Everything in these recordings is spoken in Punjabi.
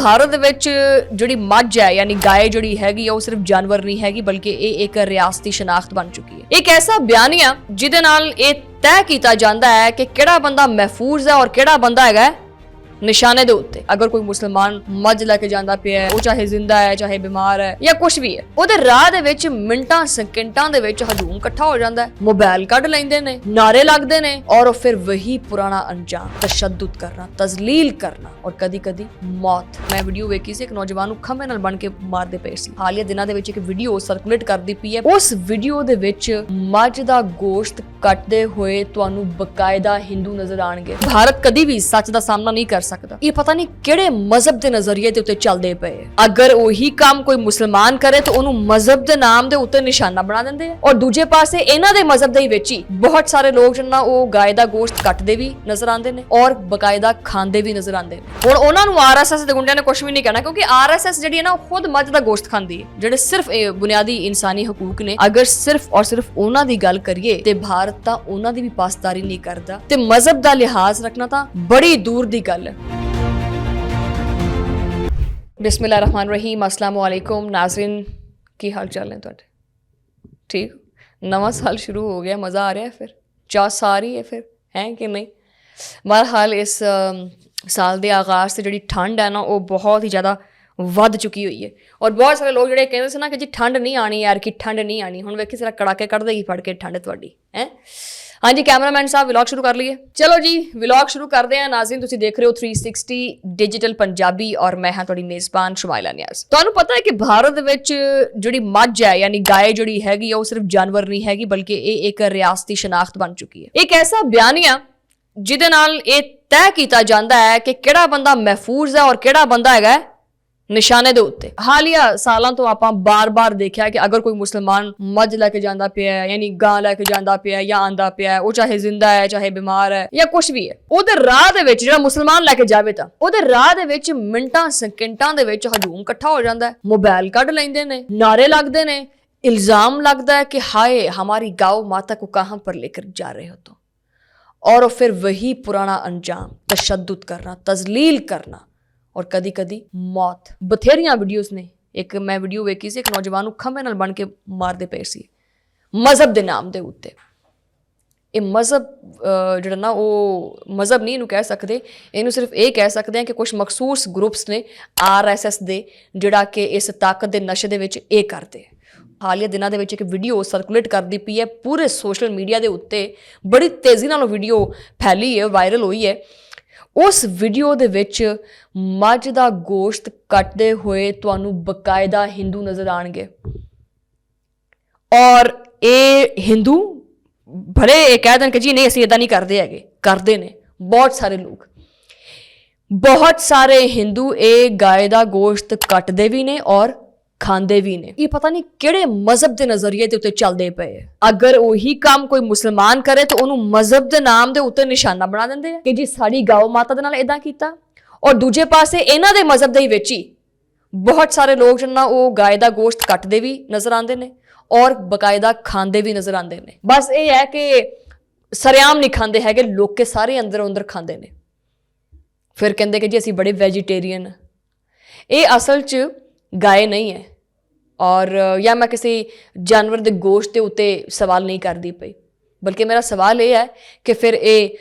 ਭਾਰਤ ਦੇ ਵਿੱਚ ਜਿਹੜੀ ਮੱਝ ਹੈ ਯਾਨੀ ਗਾਏ ਜਿਹੜੀ ਹੈਗੀ ਆ ਉਹ ਸਿਰਫ ਜਾਨਵਰ ਨਹੀਂ ਹੈਗੀ ਬਲਕਿ ਇਹ ਇੱਕ ਰਿਆਸਤੀ ਸ਼ਨਾਖਤ ਬਣ ਚੁੱਕੀ ਹੈ। ਇੱਕ ਐਸਾ ਬਿਆਨੀਆ ਜਿਹਦੇ ਨਾਲ ਇਹ ਤੈਅ ਕੀਤਾ ਜਾਂਦਾ ਹੈ ਕਿ ਕਿਹੜਾ ਬੰਦਾ ਮਹਿਫੂਜ਼ ਹੈ ਔਰ ਕਿਹੜਾ ਬੰਦਾ ਹੈਗਾ ਨਿਸ਼ਾਨੇ ਦੇ ਉੱਤੇ। ਅਗਰ ਕੋਈ ਮੁਸਲਮਾਨ ਮੱਝ ਲੈ ਕੇ ਜਾਂਦਾ ਪਿਆ ਹੈ, ਉਹ ਚਾਹੇ ਜ਼ਿੰਦਾ ਹੈ ਚਾਹੇ ਬਿਮਾਰ ਹੈ ਜਾਂ ਕੁਝ ਵੀ ਹੈ, ਉਹਦੇ ਰਾਹ ਦੇ ਵਿੱਚ ਮਿੰਟਾਂ ਸਕਿੰਟਾਂ ਦੇ ਵਿੱਚ ਹਜੂਮ ਇਕੱਠਾ ਹੋ ਜਾਂਦਾ ਹੈ, ਮੋਬਾਈਲ ਕੱਢ ਲੈਂਦੇ ਨੇ, ਨਾਰੇ ਲੱਗਦੇ ਨੇ ਔਰ ਫਿਰ ਵਹੀ ਪੁਰਾਣਾ ਅੰਜਾਮ, ਤਸ਼ੱਦਦ ਕਰਨਾ, ਤਜ਼ਲੀਲ ਕਰਨਾ ਔਰ ਕਦੀ-ਕਦੀ ਮੌਤ। ਮੈਂ ਵੀਡੀਓ ਵੇਖੀ ਸੀ, ਇੱਕ ਨੌਜਵਾਨ ਨੂੰ ਖੰਭੇ ਨਾਲ ਬਣ ਕੇ ਮਾਰਦੇ ਪਏ ਸੀ। ਹਾਲੀਆ ਦਿਨਾਂ ਦੇ ਵਿੱਚ ਇੱਕ ਵੀਡੀਓ ਸਰਕੂਲੇਟ ਕਰਦੀ ਪਈ ਹੈ। ਉਸ ਵੀਡੀਓ ਦੇ ਵਿੱਚ ਮੱਝ ਦਾ ਗੋਸ਼ਤ ਕੱਟਦੇ ਹੋਏ ਤੁਹਾਨੂੰ ਬਕਾਇਦਾ ਹਿੰਦੂ ਨਜ਼ਰ ਆਣਗੇ। ਭਾਰਤ ਕਦੀ ਵੀ ਸੱਚ ਦਾ ਸਾਹਮਣਾ ਨਹੀਂ ਕਰ ਸਕਦਾ। ਇਹ ਪਤਾ ਨਹੀਂ ਕਿਹੜੇ ਮਜ਼ਹਬ ਦੇ ਨਜ਼ਰੀਏ ਦੇ ਉੱਤੇ ਚੱਲਦੇ ਪਏ। ਅਗਰ ਉਹੀ ਕੰਮ ਕੋਈ ਮੁਸਲਮਾਨ ਕਰੇ ਤਾਂ ਉਹਨੂੰ ਮਜ਼ਹਬ ਦੇ ਨਾਮ ਦੇ ਉੱਤੇ ਨਿਸ਼ਾਨਾ ਬਣਾ ਦਿੰਦੇ ਆ। ਔਰ ਦੂਜੇ ਪਾਸੇ ਇਹਨਾਂ ਦੇ ਮਜ਼ਹਬ ਦੇ ਵਿੱਚ ਹੀ ਬਹੁਤ ਸਾਰੇ ਲੋਕ ਜਿਨ੍ਹਾਂ ਉਹ ਗਾਏ ਦਾ ਗੋਸ਼ਤ ਕੱਟਦੇ ਵੀ ਨਜ਼ਰ ਆਉਂਦੇ ਨੇ ਔਰ ਬਕਾਇਦਾ ਖਾਂਦੇ ਵੀ ਨਜ਼ਰ ਆਉਂਦੇ ਨੇ। ਹੁਣ ਉਹਨਾਂ ਨੂੰ ਆਰਐਸਐਸ ਦੇ ਗੁੰਡਿਆਂ ਨੇ ਕੁਝ ਵੀ ਨਹੀਂ ਕਹਿਣਾ, ਕਿਉਂਕਿ ਆਰਐਸਐਸ ਜਿਹੜੀ ਹੈ ਨਾ ਉਹ ਖੁਦ ਮੱਝ ਦਾ ਗੋਸ਼ਤ ਖਾਂਦੀ ਹੈ, ਜਿਹੜੇ ਸਿਰਫ ਬੁਨਿਆਦੀ ਇਨਸਾਨੀ ਹਕੂਕ ਨੇ। ਅਗਰ ਸਿਰਫ ਔਰ ਸਿਰਫ ਉਹਨਾਂ ਦੀ ਗੱਲ ਕਰੀਏ ਤੇ ਭਾਰਤ ਤਾਂ ਉਹਨਾਂ ਦੀ ਵੀ ਪਾਸਦਾਰੀ ਨਹੀਂ ਕਰਦਾ ਤੇ ਮਜ਼ਹਬ ਦਾ ਲਿਹਾਜ਼ ਰੱਖਣਾ ਤਾਂ ਬੜੀ ਦੂਰ ਦੀ ਗੱਲ ਹੈ। बिस्मिल्लाहिर्रहमानिर्रहीम, अस्सलाम वालेकुम नाज़रीन, की हाल चाल है तुहाडे? ठीक, नवा साल शुरू हो गया, मज़ा आ रहा है, फिर चाह सारी है फिर है कि नहीं? बहरहाल इस साल के आगाज़ से जी ठंड है ना वो बहुत ही ज़्यादा ਵੱਧ ਚੁੱਕੀ ਹੋਈ ਹੈ ਔਰ ਬਹੁਤ ਸਾਰੇ ਲੋਕ ਜਿਹੜੇ ਕਹਿੰਦੇ ਸੀ ਨਾ ਕਿ ਜੀ ਠੰਡ ਨਹੀਂ ਆਣੀ ਯਾਰ, ਕਿ ਠੰਡ ਨਹੀਂ ਆਣੀ। ਹੁਣ ਵੇਖੀ ਜ਼ਰਾ ਕੜਾਕੇ ਕੱਢ ਦੇਗੀ ਫੜ ਕੇ ਠੰਡ ਤੁਹਾਡੀ ਹੈ। ਹਾਂਜੀ ਕੈਮਰਾਮੈਨ ਸਾਹਿਬ, ਵਲੌਗ ਸ਼ੁਰੂ ਕਰ ਲਈਏ। ਚਲੋ ਜੀ ਵਲੌਗ ਸ਼ੁਰੂ ਕਰਦੇ ਹਾਂ। ਨਾਜ਼ਰੀਨ ਤੁਸੀਂ ਦੇਖ ਰਹੇ ਹੋ 360 ਡਿਜੀਟਲ ਪੰਜਾਬੀ ਔਰ ਮੈਂ ਹਾਂ ਤੁਹਾਡੀ ਮੇਜ਼ਬਾਨ ਸ਼ਮਾਇਲਾ ਨਿਆਜ਼। ਤੁਹਾਨੂੰ ਪਤਾ ਹੈ ਕਿ ਭਾਰਤ ਦੇ ਵਿੱਚ ਜਿਹੜੀ ਮੱਝ ਹੈ ਯਾਨੀ ਗਾਏ ਜਿਹੜੀ ਹੈਗੀ ਉਹ ਸਿਰਫ ਜਾਨਵਰ ਨਹੀਂ ਹੈਗੀ ਬਲਕਿ ਇਹ ਇੱਕ ਰਿਆਸਤੀ ਸ਼ਨਾਖਤ ਬਣ ਚੁੱਕੀ ਹੈ। ਇੱਕ ਐਸਾ ਬਿਆਨੀਆ ਜਿਹਦੇ ਨਾਲ ਇਹ ਤੈਅ ਕੀਤਾ ਜਾਂਦਾ ਹੈ ਕਿ ਕਿਹੜਾ ਬੰਦਾ ਮਹਿਫੂਜ਼ ਹੈ ਔਰ ਕਿਹੜਾ ਬੰਦਾ ਹੈਗਾ ਨਿਸ਼ਾਨੇ ਦੇ ਉੱਤੇ। ਹਾਲੀਆ ਸਾਲਾਂ ਤੋਂ ਆਪਾਂ ਬਾਰ-ਬਾਰ ਦੇਖਿਆ ਕਿ ਅਗਰ ਕੋਈ ਮੁਸਲਮਾਨ ਮੱਝ ਲੈ ਕੇ ਜਾਂਦਾ ਪਿਆ ਹੈ ਯਾਨੀ ਗਾਂ ਲੈ ਕੇ ਜਾਂਦਾ ਪਿਆ ਜਾਂ ਆਂਦਾ ਪਿਆ, ਉਹ ਚਾਹੇ ਜ਼ਿੰਦਾ ਹੈ ਚਾਹੇ ਬਿਮਾਰ ਹੈ ਜਾਂ ਕੁਝ ਵੀ ਹੈ, ਉਹਦੇ ਰਾਹ ਦੇ ਵਿੱਚ ਜਿਹੜਾ ਮੁਸਲਮਾਨ ਲੈ ਕੇ ਜਾਵੇ ਤਾਂ ਉਹਦੇ ਰਾਹ ਦੇ ਵਿੱਚ ਮਿੰਟਾਂ ਸਕਿੰਟਾਂ ਦੇ ਵਿੱਚ ਹਜੂਮ ਇਕੱਠਾ ਹੋ ਜਾਂਦਾ ਹੈ, ਮੋਬਾਈਲ ਕੱਢ ਲੈਂਦੇ ਨੇ, ਨਾਰੇ ਲੱਗਦੇ ਨੇ, ਇਲਜ਼ਾਮ ਲੱਗਦਾ ਹੈ ਕਿ ਹਾਏ ਹਮਾਰੀ गाय माता को कहां पर लेकर जा रहे हो तो, और फिर वही पुराना अंजाम, तशद्दुद करना, तजलील करना और कदी कदी मौत। बथेरिया वीडियोज़ ने, एक मैं वीडियो वेखी सी, एक नौजवान खंभे नाल बन के मारते पे सी मजहब के नाम के उत्ते। ये मजहब जिहड़ा ना वो मजहब नहीं इनू कह सकते, इनू सिर्फ ये कह सकते हैं कि कुछ मखसूस ग्रुप्स ने RSS दे जिहड़ा कि इस ताकत के नशे दे विच ये करते। हालिया दिनों के एक वीडियो सर्कुलेट करती पई है पूरे सोशल मीडिया के उत्ते, बड़ी तेज़ी नाल वीडियो फैली है, वायरल हुई है। उस वीडियो दे विच मੱਝ ਦਾ ਗੋਸ਼ਤ ਕੱਟਦੇ ਹੋਏ ਤੁਹਾਨੂੰ ਬਕਾਇਦਾ ਹਿੰਦੂ ਨਜ਼ਰ ਆਣਗੇ ਔਰ ਇਹ ਹਿੰਦੂ ਭਲੇ ਇਹ ਕਹਿ ਦੇਣ ਕਿ ਜੀ ਨਹੀਂ ਅਸੀਂ ਇਦਾਂ ਨਹੀਂ ਕਰਦੇ ਹੈਗੇ, ਕਰਦੇ ਨੇ ਬਹੁਤ ਸਾਰੇ ਲੋਕ। ਬਹੁਤ ਸਾਰੇ ਹਿੰਦੂ ਇਹ ਗਾਏ ਦਾ ਗੋਸ਼ਤ ਕੱਟਦੇ ਵੀ ਨੇ ਔਰ ਖਾਂਦੇ ਵੀ ਨੇ। ਇਹ ਪਤਾ ਨਹੀਂ ਕਿਹੜੇ ਮਜ਼ਹਬ ਦੇ ਨਜ਼ਰੀਏ ਦੇ ਉੱਤੇ ਚੱਲਦੇ ਪਏ। ਅਗਰ ਉਹੀ ਕੰਮ ਕੋਈ ਮੁਸਲਮਾਨ ਕਰੇ ਤਾਂ ਉਹਨੂੰ ਮਜ਼ਹਬ ਦੇ ਨਾਮ ਦੇ ਉੱਤੇ ਨਿਸ਼ਾਨਾ ਬਣਾ ਦਿੰਦੇ ਆ ਕਿ ਜੀ ਸਾਡੀ ਗਾਓ ਮਾਤਾ ਦੇ ਨਾਲ ਇਦਾਂ ਕੀਤਾ। ਔਰ ਦੂਜੇ ਪਾਸੇ ਇਹਨਾਂ ਦੇ ਮਜ਼ਹਬ ਦੇ ਵਿੱਚ ਹੀ ਬਹੁਤ ਸਾਰੇ ਲੋਕ ਜਿਨ੍ਹਾਂ ਉਹ ਗਾਏ ਦਾ ਗੋਸ਼ਤ ਕੱਟਦੇ ਵੀ ਨਜ਼ਰ ਆਉਂਦੇ ਨੇ ਔਰ ਬਕਾਇਦਾ ਖਾਂਦੇ ਵੀ ਨਜ਼ਰ ਆਉਂਦੇ ਨੇ। ਬਸ ਇਹ ਹੈ ਕਿ ਸਰਿਆਮ ਨਹੀਂ ਖਾਂਦੇ ਹੈਗੇ, ਲੋਕ ਸਾਰੇ ਅੰਦਰੋਂ ਅੰਦਰ ਖਾਂਦੇ ਨੇ। ਫਿਰ ਕਹਿੰਦੇ ਕਿ ਜੀ ਅਸੀਂ ਬੜੇ ਵੈਜੀਟੇਰੀਅਨ। ਇਹ ਅਸਲ 'ਚ गाय नहीं है और या मैं किसी जानवर के गोश्त के उत्ते सवाल नहीं करती पई, बल्कि मेरा सवाल ये है कि फिर ये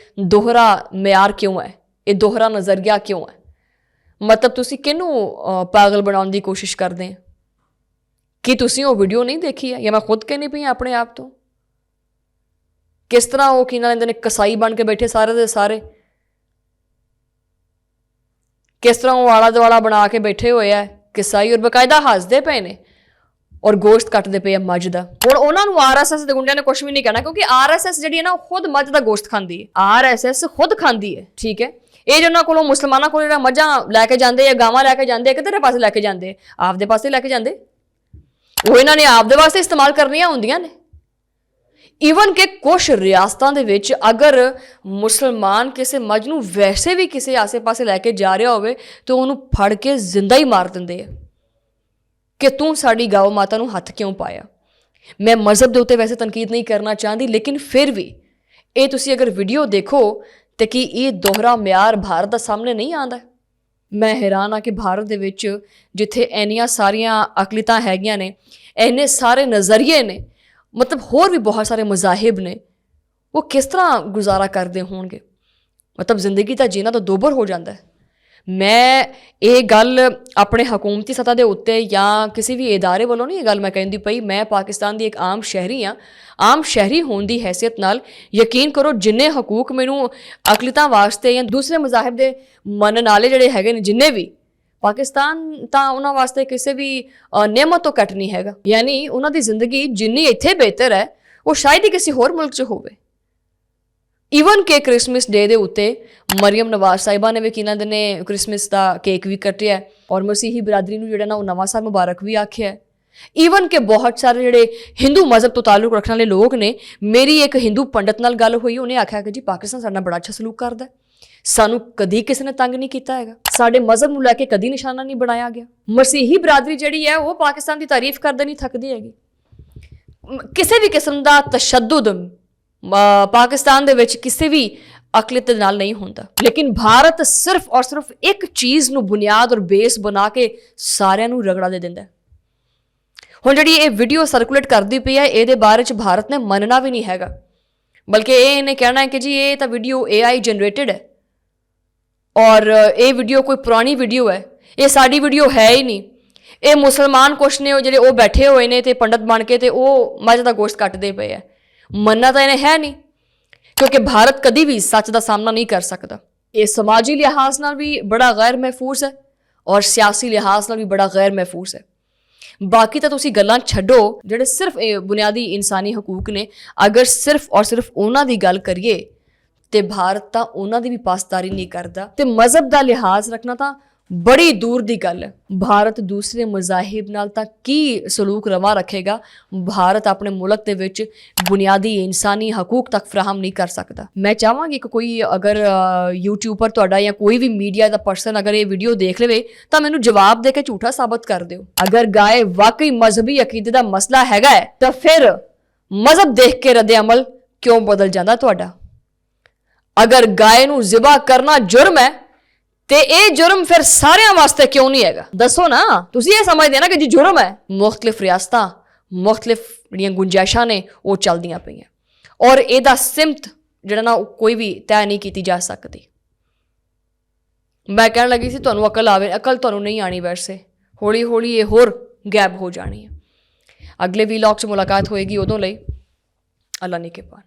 दोहरा म्यार क्यों है, ये दोहरा नज़रिया क्यों है? मतलब तुसी किनू पागल बनाने की कोशिश करते हैं कि तुसी वो वीडियो नहीं देखी है या मैं खुद कहनी पई अपने आप तो? किस तरह वो की लेंदे ने कसाई बन के बैठे सारे दे सारे, किस तरह वो आला दुआला बना के बैठे हुए है किसाई और बकायदा हसदे पे ने और गोश्त कटते पे मੱਝ ਦਾ। ਹੁਣ ਉਹਨਾਂ ਨੂੰ RSS ਦੇ ਗੁੰਡਿਆਂ ਨੇ ਕੁਝ ਵੀ ਨਹੀਂ ਕਹਿਣਾ, ਕਿਉਂਕਿ RSS ਜਿਹੜੀ ਹੈ ਨਾ ਖੁਦ ਮੱਝ ਦਾ ਗੋਸ਼ਤ ਖਾਂਦੀ ਹੈ। RSS ਖੁਦ ਖਾਂਦੀ ਹੈ, ਠੀਕ ਹੈ। ਇਹ ਜਿਹਨਾਂ ਕੋਲੋਂ ਮੁਸਲਮਾਨਾਂ ਕੋਲ ਜਿਹੜਾ ਮੱਝਾਂ ਲੈ ਕੇ ਜਾਂਦੇ ਜਾਂ ਗਾਵਾਂ ਲੈ ਕੇ ਜਾਂਦੇ, ਕਿਧਰੇ ਪਾਸੇ ਲੈ ਕੇ ਜਾਂਦੇ, ਆਪਦੇ ਪਾਸੇ ਲੈ ਕੇ ਜਾਂਦੇ। ਉਹ ਇਹਨਾਂ ਨੇ ਆਪਦੇ ਵਾਸਤੇ ਇਸਤੇਮਾਲ ਕਰਨੀਆਂ ਹੁੰਦੀਆਂ ਨੇ। ਈਵਨ ਕਿ ਕੁਛ ਰਿਆਸਤਾਂ ਦੇ ਵਿੱਚ ਅਗਰ ਮੁਸਲਮਾਨ ਕਿਸੇ ਮੱਝ ਨੂੰ ਵੈਸੇ ਵੀ ਕਿਸੇ ਆਸੇ-ਪਾਸੇ ਲੈ ਕੇ ਜਾ ਰਿਹਾ ਹੋਵੇ ਤਾਂ ਉਹਨੂੰ ਫੜ ਕੇ ਜ਼ਿੰਦਾ ਹੀ ਮਾਰ ਦਿੰਦੇ ਆ ਕਿ ਤੂੰ ਸਾਡੀ ਗਾਓ ਮਾਤਾ ਨੂੰ ਹੱਥ ਕਿਉਂ ਪਾਇਆ। ਮੈਂ ਮਜ਼ਹਬ ਦੇ ਉੱਤੇ ਵੈਸੇ ਤਨਕੀਦ ਨਹੀਂ ਕਰਨਾ ਚਾਹੁੰਦੀ, ਲੇਕਿਨ ਫਿਰ ਵੀ ਇਹ ਤੁਸੀਂ ਅਗਰ ਵੀਡੀਓ ਦੇਖੋ ਤੇ ਕੀ ਇਹ ਦੋਹਰਾ ਮਿਆਰ ਭਾਰਤ ਦਾ ਸਾਹਮਣੇ ਨਹੀਂ ਆਉਂਦਾ? ਮੈਂ ਹੈਰਾਨ ਆ ਕਿ ਭਾਰਤ ਦੇ ਵਿੱਚ ਜਿੱਥੇ ਇੰਨੀਆਂ ਸਾਰੀਆਂ ਅਕਲੀਤਾਂ ਹੈਗੀਆਂ ਨੇ, ਇੰਨੇ ਸਾਰੇ ਨਜ਼ਰੀਏ ਨੇ, ਮਤਲਬ ਹੋਰ ਵੀ ਬਹੁਤ ਸਾਰੇ ਮਜ਼ਾਹਿਬ ਨੇ, ਉਹ ਕਿਸ ਤਰ੍ਹਾਂ ਗੁਜ਼ਾਰਾ ਕਰਦੇ ਹੋਣਗੇ। ਮਤਲਬ ਜ਼ਿੰਦਗੀ ਦਾ ਜੀਣਾ ਤਾਂ ਦੋਬਰ ਹੋ ਜਾਂਦਾ ਹੈ। ਮੈਂ ਇਹ ਗੱਲ ਆਪਣੇ ਹਕੂਮਤੀ ਸਤ੍ਹਾ ਦੇ ਉੱਤੇ ਜਾਂ ਕਿਸੇ ਵੀ ਇਦਾਰੇ ਵੱਲੋਂ ਨਹੀਂ ਇਹ ਗੱਲ ਮੈਂ ਕਹਿੰਦੀ ਪਈ। ਮੈਂ ਪਾਕਿਸਤਾਨ ਦੀ ਇੱਕ ਆਮ ਸ਼ਹਿਰੀ ਹਾਂ। ਆਮ ਸ਼ਹਿਰੀ ਹੋਣ ਦੀ ਹੈਸੀਅਤ ਨਾਲ ਯਕੀਨ ਕਰੋ ਜਿੰਨੇ ਹਕੂਕ ਮੈਨੂੰ ਅਕਲੀਤਾਂ ਵਾਸਤੇ ਜਾਂ ਦੂਸਰੇ ਮਜ਼ਾਹਿਬ ਦੇ ਮੰਨਣ ਵਾਲੇ ਜਿਹੜੇ ਹੈਗੇ ਨੇ, ਜਿੰਨੇ ਵੀ, ਪਾਕਿਸਤਾਨ ਤਾਂ ਉਹਨਾਂ ਵਾਸਤੇ ਕਿਸੇ ਵੀ ਨਿਯਮਤ ਤੋਂ ਘੱਟ ਨਹੀਂ ਹੈਗਾ। ਯਾਨੀ ਉਹਨਾਂ ਦੀ ਜ਼ਿੰਦਗੀ ਜਿੰਨੀ ਇੱਥੇ ਬਿਹਤਰ ਹੈ ਉਹ ਸ਼ਾਇਦ ਹੀ ਕਿਸੇ ਹੋਰ ਮੁਲਕ 'ਚ ਹੋਵੇ। ਈਵਨ ਕਿ ਕ੍ਰਿਸਮਸ ਡੇ ਦੇ ਉੱਤੇ ਮਰੀਮ ਨਵਾਜ਼ ਸਾਹਿਬਾ ਨੇ ਵੀ ਕੀ ਕਹਿੰਦੇ ਨੇ ਕ੍ਰਿਸਮਸ ਦਾ ਕੇਕ ਵੀ ਕੱਟਿਆ ਔਰ ਮਸੀਹੀ ਬਰਾਦਰੀ ਨੂੰ ਜਿਹੜਾ ਨਾ ਉਹ ਨਵਾਂ ਸਾਲ ਮੁਬਾਰਕ ਵੀ ਆਖਿਆ। ਈਵਨ ਕਿ ਬਹੁਤ ਸਾਰੇ ਜਿਹੜੇ ਹਿੰਦੂ ਮਜ਼ਹਬ ਤੋਂ ਤਾਲੁਕ ਰੱਖਣ ਵਾਲੇ ਲੋਕ ਨੇ, ਮੇਰੀ ਇੱਕ ਹਿੰਦੂ ਪੰਡਤ ਨਾਲ ਗੱਲ ਹੋਈ, ਉਹਨੇ ਆਖਿਆ ਕਿ ਜੀ ਪਾਕਿਸਤਾਨ ਸਾਡੇ ਨਾਲ ਬੜਾ ਅੱਛਾ ਸਲੂਕ ਕਰਦਾ, ਸਾਨੂੰ ਕਦੀ ਕਿਸੇ ਨੇ ਤੰਗ ਨਹੀਂ ਕੀਤਾ ਹੈਗਾ, ਸਾਡੇ ਮਜ਼ਹਬ ਨੂੰ ਲੈ ਕੇ ਕਦੀ ਨਿਸ਼ਾਨਾ ਨਹੀਂ ਬਣਾਇਆ ਗਿਆ। ਮਸੀਹੀ ਬਰਾਦਰੀ ਜਿਹੜੀ ਹੈ ਉਹ ਪਾਕਿਸਤਾਨ ਦੀ ਤਾਰੀਫ ਕਰਦੇ ਨਹੀਂ ਥੱਕਦੀ ਹੈਗੀ। ਕਿਸੇ ਵੀ ਕਿਸਮ ਦਾ ਤਸ਼ੱਦੁਦ ਪਾਕਿਸਤਾਨ ਦੇ ਵਿੱਚ ਕਿਸੇ ਵੀ ਅਕਲੀਅਤ ਦੇ ਨਾਲ ਨਹੀਂ ਹੁੰਦਾ, ਲੇਕਿਨ ਭਾਰਤ ਸਿਰਫ ਔਰ ਸਿਰਫ ਇੱਕ ਚੀਜ਼ ਨੂੰ ਬੁਨਿਆਦ ਔਰ ਬੇਸ ਬਣਾ ਕੇ ਸਾਰਿਆਂ ਨੂੰ ਰਗੜਾ ਦੇ ਦਿੰਦਾ। ਹੁਣ ਜਿਹੜੀ ਇਹ ਵੀਡੀਓ ਸਰਕੂਲੇਟ ਕਰਦੀ ਪਈ ਹੈ, ਇਹਦੇ ਬਾਰੇ 'ਚ ਭਾਰਤ ਨੇ ਮੰਨਣਾ ਵੀ ਨਹੀਂ ਹੈਗਾ, ਬਲਕਿ ਇਹਨੇ ਕਹਿਣਾ ਹੈ ਕਿ ਜੀ ਇਹ ਤਾਂ ਵੀਡੀਓ AI ਜਨਰੇਟਡ ਹੈ ਔਰ ਇਹ ਵੀਡੀਓ ਕੋਈ ਪੁਰਾਣੀ ਵੀਡੀਓ ਹੈ, ਇਹ ਸਾਡੀ ਵੀਡੀਓ ਹੈ ਹੀ ਨਹੀਂ। ਇਹ ਮੁਸਲਮਾਨ ਕੁਛ ਨੇ ਉਹ ਜਿਹੜੇ ਉਹ ਬੈਠੇ ਹੋਏ ਨੇ ਤੇ ਪੰਡਤ ਬਣ ਕੇ ਤੇ ਉਹ ਮੱਝ ਦਾ ਗੋਸ਼ਤ ਕੱਟਦੇ ਪਏ ਆ। ਮੰਨਣਾ ਤਾਂ ਇਹਨੇ ਹੈ ਨਹੀਂ, ਕਿਉਂਕਿ ਭਾਰਤ ਕਦੀ ਵੀ ਸੱਚ ਦਾ ਸਾਹਮਣਾ ਨਹੀਂ ਕਰ ਸਕਦਾ। ਇਹ ਸਮਾਜੀ ਲਿਹਾਜ਼ ਨਾਲ ਵੀ ਬੜਾ ਗੈਰ ਮਹਿਫੂਜ਼ ਹੈ ਔਰ ਸਿਆਸੀ ਲਿਹਾਜ਼ ਨਾਲ ਵੀ ਬੜਾ ਗੈਰ ਮਹਿਫੂਜ਼ ਹੈ। ਬਾਕੀ ਤਾਂ ਤੁਸੀਂ ਗੱਲਾਂ ਛੱਡੋ, ਜਿਹੜੇ ਸਿਰਫ ਇਹ ਬੁਨਿਆਦੀ ਇਨਸਾਨੀ ਹਕੂਕ ਨੇ, ਅਗਰ ਸਿਰਫ ਔਰ ਸਿਰਫ ਉਹਨਾਂ ਦੀ ਗੱਲ ਕਰੀਏ ਤੇ ਭਾਰਤ ਤਾਂ ਉਹਨਾਂ ਦੀ ਵੀ ਪਾਸਦਾਰੀ ਨਹੀਂ ਕਰਦਾ ਤੇ ਮਜ਼ਹਬ ਦਾ ਲਿਹਾਜ਼ ਰੱਖਣਾ ਤਾਂ ਬੜੀ ਦੂਰ ਦੀ ਗੱਲ ਹੈ। ਭਾਰਤ ਦੂਸਰੇ ਮਜ਼ਾਹਿਬ ਨਾਲ ਤਾਂ ਕੀ ਸਲੂਕ ਰਵਾ ਰੱਖੇਗਾ, ਭਾਰਤ ਆਪਣੇ ਮੁਲਕ ਦੇ ਵਿੱਚ ਬੁਨਿਆਦੀ ਇਨਸਾਨੀ ਹਕੂਕ ਤੱਕ ਫਰਾਹਮ ਨਹੀਂ ਕਰ ਸਕਦਾ। ਮੈਂ ਚਾਹਾਂਗੀ ਕਿ ਕੋਈ ਅਗਰ ਯੂਟਿਊਬਰ ਤੁਹਾਡਾ ਜਾਂ ਕੋਈ ਵੀ ਮੀਡੀਆ ਦਾ ਪਰਸਨ ਅਗਰ ਇਹ ਵੀਡੀਓ ਦੇਖ ਲਵੇ ਤਾਂ ਮੈਨੂੰ ਜਵਾਬ ਦੇ ਕੇ ਝੂਠਾ ਸਾਬਤ ਕਰ ਦਿਓ। ਅਗਰ ਗਾਏ ਵਾਕਈ ਮਜ਼ਹਬੀ ਅਕੀਦੇ ਦਾ ਮਸਲਾ ਹੈਗਾ ਹੈ ਤਾਂ ਫਿਰ ਮਜ਼ਹਬ ਦੇਖ ਕੇ ਰੱਦ ਅਮਲ ਕਿਉਂ ਬਦਲ ਜਾਂਦਾ ਤੁਹਾਡਾ? ਅਗਰ ਗਾਏ ਨੂੰ ਜ਼ਿਬਾ ਕਰਨਾ ਜੁਰਮ ਹੈ ਤੇ ਇਹ ਜੁਰਮ ਫਿਰ ਸਾਰਿਆਂ ਵਾਸਤੇ ਕਿਉਂ ਨਹੀਂ ਹੈਗਾ? ਦੱਸੋ ਨਾ। ਤੁਸੀਂ ਇਹ ਸਮਝਦੇ ਨਾ ਕਿ ਜੀ ਜੁਰਮ ਹੈ। ਮੁਖਤਲਿਫ ਰਿਆਸਤਾਂ, ਮੁਖਤਲਿਫ ਜਿਹੜੀਆਂ ਗੁੰਜਾਇਸ਼ਾਂ ਨੇ ਉਹ ਚੱਲਦੀਆਂ ਪਈਆਂ ਔਰ ਇਹਦਾ ਸਿਮਤ ਜਿਹੜਾ ਨਾ ਕੋਈ ਵੀ ਤੈਅ ਨਹੀਂ ਕੀਤੀ ਜਾ ਸਕਦੀ। ਮੈਂ ਕਹਿਣ ਲੱਗੀ ਸੀ ਤੁਹਾਨੂੰ ਅਕਲ ਆਵੇ, ਅਕਲ ਤੁਹਾਨੂੰ ਨਹੀਂ ਆਣੀ। ਵੈਸੇ ਹੌਲੀ ਹੌਲੀ ਇਹ ਹੋਰ ਗੈਪ ਹੋ ਜਾਣੀ ਹੈ। ਅਗਲੇ ਵੀਲੌਗ 'ਚ ਮੁਲਾਕਾਤ ਹੋਏਗੀ, ਉਦੋਂ ਲਈ ਅੱਲਾ ਨਿਗਹਿਬਾਨ।